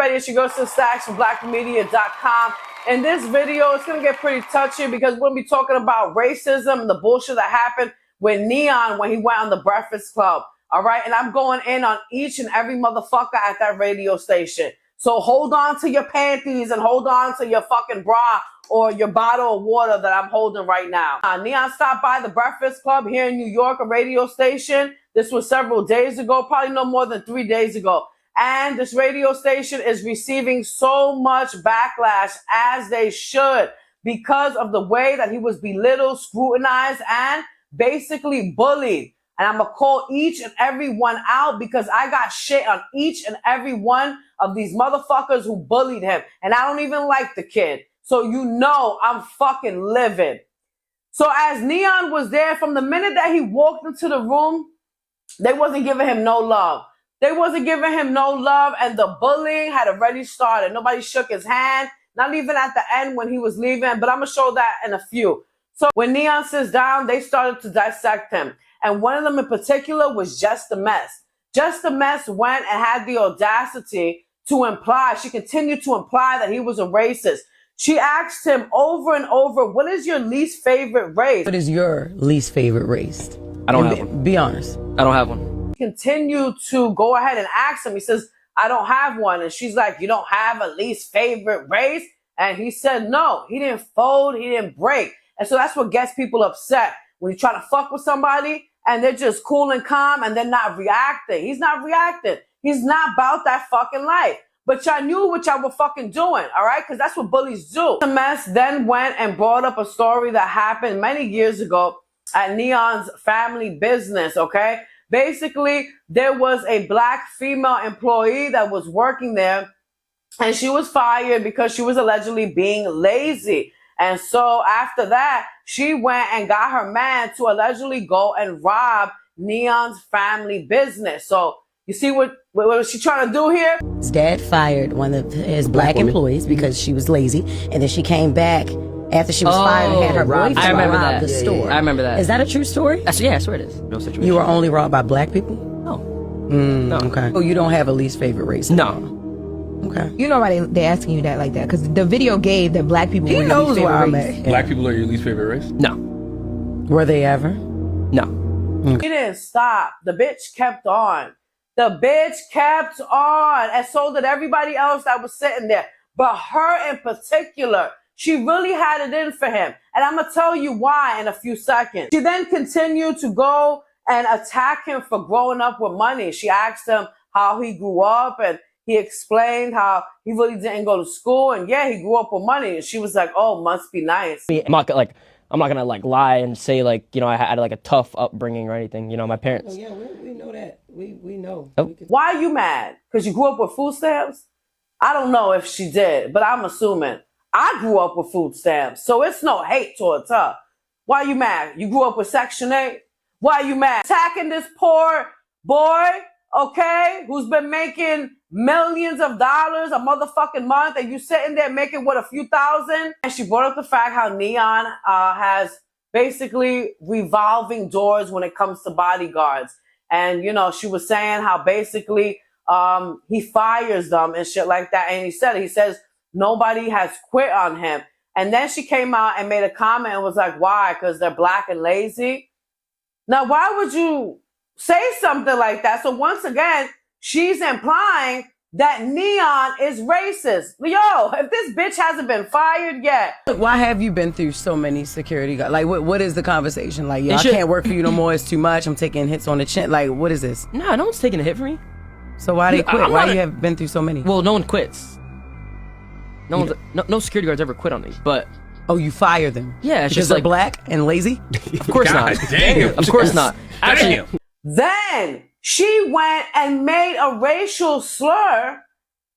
everybody? It's your girl Sis Stacks from blackmedia.com. In this video, it's going to get pretty touchy because we're going to be talking about racism and the bullshit that happened with Neon when he went on the Breakfast Club. All right? And I'm going in on each and every motherfucker at that radio station. So hold on to your panties and hold on to your fucking bra or your bottle of water that I'm holding right now. Neon stopped by the Breakfast Club here in New York, a radio station. This was several days ago, probably no more than 3 days ago. And this radio station is receiving so much backlash, as they should, because of the way that he was belittled, scrutinized, and basically bullied. And I'm going to call each and every one out because I got shit on each and every one of these motherfuckers who bullied him. And I don't even like the kid. So you know I'm fucking livid. So as Neon was there, from the minute that he walked into the room, they wasn't giving him no love. They wasn't giving him no love, and the bullying had already started. Nobody shook his hand, not even at the end when he was leaving, but I'm going to show that in a few. So when Neon sits down, they started to dissect him. And one of them in particular was Just a Mess. Just a Mess went and had the audacity to imply, she continued to imply that he was a racist. She asked him over and over, what is your least favorite race? What is your least favorite race? I don't have one. Be honest. I don't have one. Continue to go ahead and ask him. He says, I don't have one. And she's like, you don't have a least favorite race? And he said, no. He didn't fold. He didn't break. And so that's what gets people upset. When you try to fuck with somebody and they're just cool and calm and they're not reacting. He's not reacting. He's not about that fucking life. But y'all knew what y'all were fucking doing, all right? Because that's what bullies do. The Mess then went and brought up a story that happened many years ago at Neon's family business, okay? Basically, there was a black female employee that was working there, and she was fired because she was allegedly being lazy. And so after that, she went and got her man to allegedly go and rob Neon's family business. So you see what was she trying to do here? His dad fired one of his black employees because she was lazy, and then she came back after she was fired and had her boyfriend rob the store. I remember that. Is that a true story? Yeah, I swear it is. No situation. You were only robbed by black people? No. No. Okay. So you don't have a least favorite race? No. Okay. You know why they asking you that like that? Because the video gave that black people were your knows least where I'm favorite race. at. Black people are your least favorite race? No. Were they ever? No. He didn't stop. The bitch kept on. The bitch kept on. And so did everybody else that was sitting there. But her in particular, she really had it in for him. And I'm going to tell you why in a few seconds. She then continued to go and attack him for growing up with money. She asked him how he grew up, and he explained how he really didn't go to school. And yeah, he grew up with money. And she was like, oh, must be nice. I'm not gonna lie and say I had like a tough upbringing or anything. My parents. Oh, yeah, we know that. We know. Oh. Why are you mad? Because you grew up with food stamps? I don't know if she did, but I'm assuming. I grew up with food stamps, so it's no hate towards her. Why are you mad? You grew up with Section 8? Why are you mad? Attacking this poor boy, okay, who's been making millions of dollars a motherfucking month, and you sitting there making, what, a few thousand? And she brought up the fact how Neon has basically revolving doors when it comes to bodyguards. And, she was saying how basically he fires them and shit like that. And he says, nobody has quit on him. And then she came out and made a comment and was like, why? Because they're black and lazy? Now, why would you say something like that? So once again, she's implying that Neon is racist. Yo, if this bitch hasn't been fired yet. Why have you been through so many security guards? Like, what is the conversation? Like, I can't work for you no more. It's too much. I'm taking hits on the chin. Like, what is this? No, no one's taking a hit for me. So why they quit? Why you have been through so many? Well, no one quits. No security guards ever quit on me, but... Oh, you fire them? Yeah, it's because just they're like... black and lazy? Of course not. Damn. Of course not. Actually... Then she went and made a racial slur,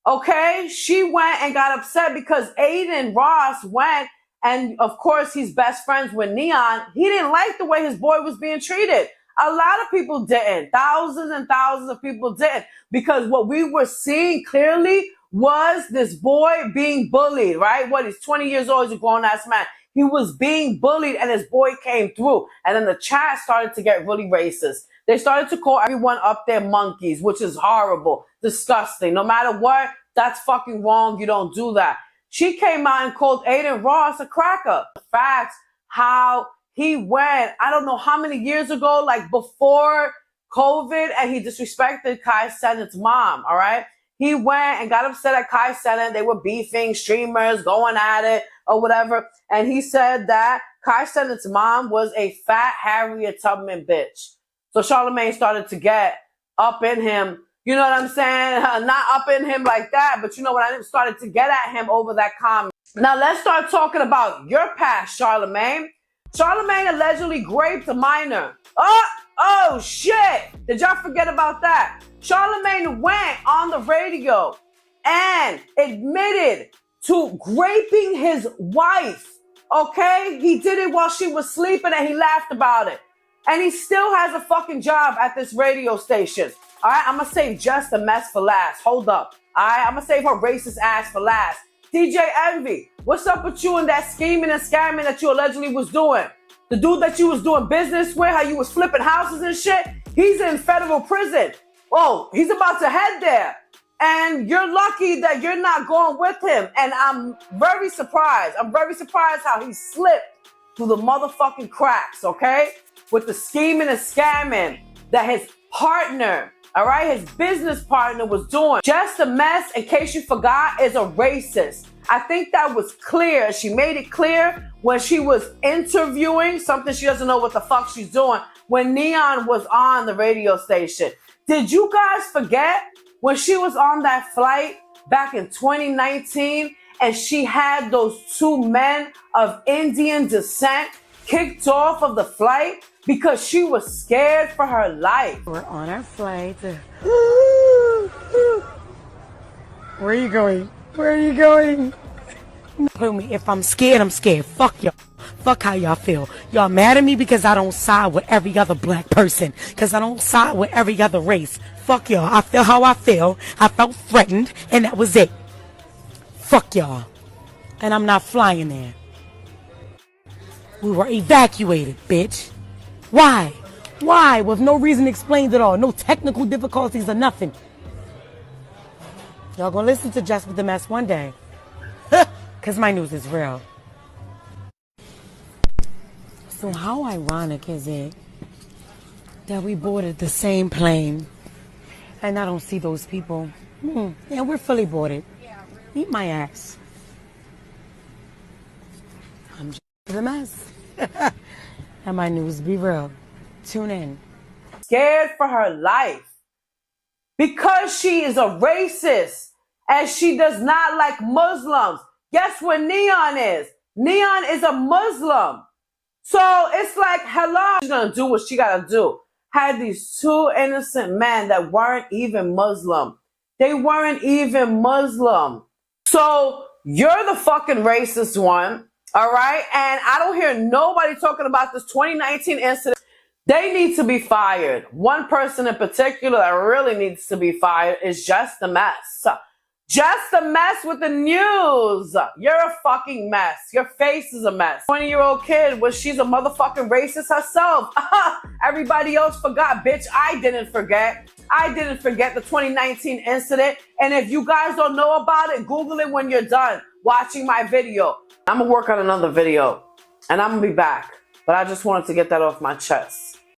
okay? She went and got upset because Aiden Ross went, and of course he's best friends with Neon. He didn't like the way his boy was being treated. A lot of people didn't. Thousands and thousands of people didn't. Because what we were seeing clearly was this boy being bullied, right? What, he's 20 years old, he's a grown-ass man. He was being bullied and his boy came through. And then the chat started to get really racist. They started to call everyone up there monkeys, which is horrible, disgusting. No matter what, That's fucking wrong. You don't do that. She came out and called Aiden Ross a cracker. Facts, how he went, I don't know how many years ago, like before COVID, and he disrespected Kai Cenat's mom, all right? He went and got upset at Kai Cenat. They were beefing, streamers, going at it or whatever. And he said that Kai Cenat's mom was a fat Harriet Tubman bitch. So Charlamagne started to get up in him. You know what I'm saying? Not up in him like that, but you know what I mean? Started to get at him over that comment. Now let's start talking about your past, Charlamagne. Charlamagne allegedly raped a minor. Oh shit! Did y'all forget about that? Charlamagne went on the radio and admitted to raping his wife. Okay? He did it while she was sleeping and he laughed about it. And he still has a fucking job at this radio station. All right? I'm going to save Just a Mess for last. Hold up. All right? I'm going to save her racist ass for last. DJ Envy, what's up with you and that scheming and scamming that you allegedly was doing? The dude that you was doing business with, how you was flipping houses and shit, he's in federal prison. Oh, he's about to head there. And you're lucky that you're not going with him. And I'm very surprised. I'm very surprised how he slipped through the motherfucking cracks, okay? With the scheming and scamming that his partner, all right, his business partner was doing. Just a Mess, in case you forgot, is a racist. I think that was clear. She made it clear when she was interviewing something she doesn't know what the fuck she's doing when Neon was on the radio station. Did you guys forget when she was on that flight back in 2019 and she had those two men of Indian descent kicked off of the flight because she was scared for her life? We're on our flight. Where are you going? Where are you going? If I'm scared, I'm scared. Fuck y'all. Fuck how y'all feel. Y'all mad at me because I don't side with every other black person. Because I don't side with every other race. Fuck y'all. I feel how I feel. I felt threatened, and that was it. Fuck y'all. And I'm not flying there. We were evacuated, bitch. Why? Why? With no reason explained at all. No technical difficulties or nothing. Y'all gonna listen to Just with the Mess one day. Because my news is real. So how ironic is it that we boarded the same plane and I don't see those people? Yeah, we're fully boarded. Eat my ass. I'm Just with the Mess. And my news be real. Tune in. Scared for her life because she is a racist and she does not like Muslims. Guess what Neon is? Neon is a Muslim. So it's like, hello, she's gonna do what she gotta do. Had these two innocent men that weren't even Muslim. They weren't even Muslim. So you're the fucking racist one, all right? And I don't hear nobody talking about this 2019 incident. They need to be fired. One person in particular that really needs to be fired is Just a Mess. Just a Mess with the news. You're a fucking mess. Your face is a mess. 20-year-old kid, well, she's a motherfucking racist herself. Everybody else forgot, bitch. I didn't forget. I didn't forget the 2019 incident. And if you guys don't know about it, Google it when you're done watching my video. I'm going to work on another video and I'm going to be back. But I just wanted to get that off my chest.